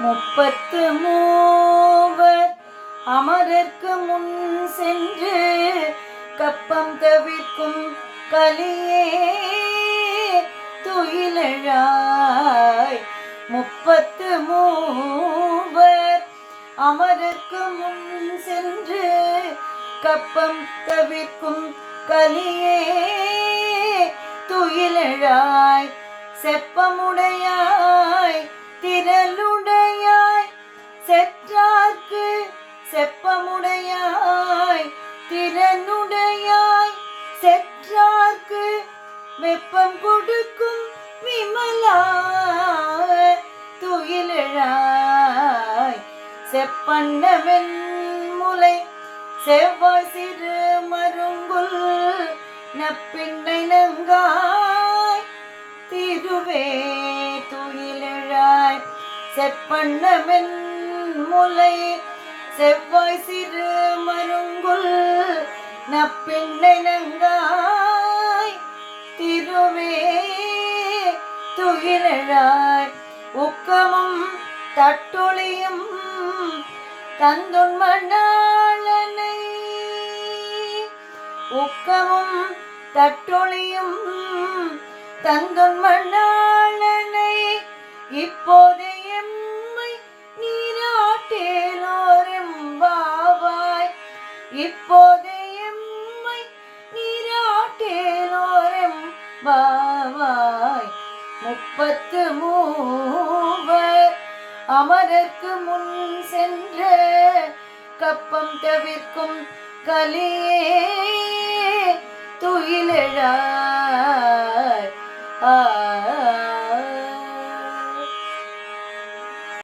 முப்பத்து மூவர் அமரர்க்கு முன் சென்று கப்பம் தவிர்க்கும் கலியே துயிலழாய். முப்பத்து மூவர் அமரர்க்கு முன் சென்று கப்பம் தவிர்க்கும் கலியே துயிலழாய். செப்பமுடையாய் திரளுடையாய் செற்றார்க்கு செப்பமுடையாய் திறனுடையாய் செற்றார்க்கு வெப்பம் கொடுக்கும் விமலா துயிலழாய். செப்பண்ணவென் முலை செவ்வாய் சிறு மருங்குல் நப்பிண்ணை நங்காய் திருவே துயிலழாய். செப்பண்ணவென் முலை செவ்வாய் சிறு மருங்குல் நப்பிண்ணை நங்காய் திருவே துயிலழாய். உக்கமும் தட்டொழியும் தந்துன் மணாளனை உக்கமும் தட்டொழியும் தந்துன் மணாளனை இப்போதே எம்மை நீராட்டேலோரெம்பாவாய். இப்போதே எம்மை நீராட்டேலோரெம்பாவாய். முப்பத்து மூவர் அமரர்க்கு முன் சென்ற கப்பம் தவிர்க்கும் கலியே துயிலழாய்.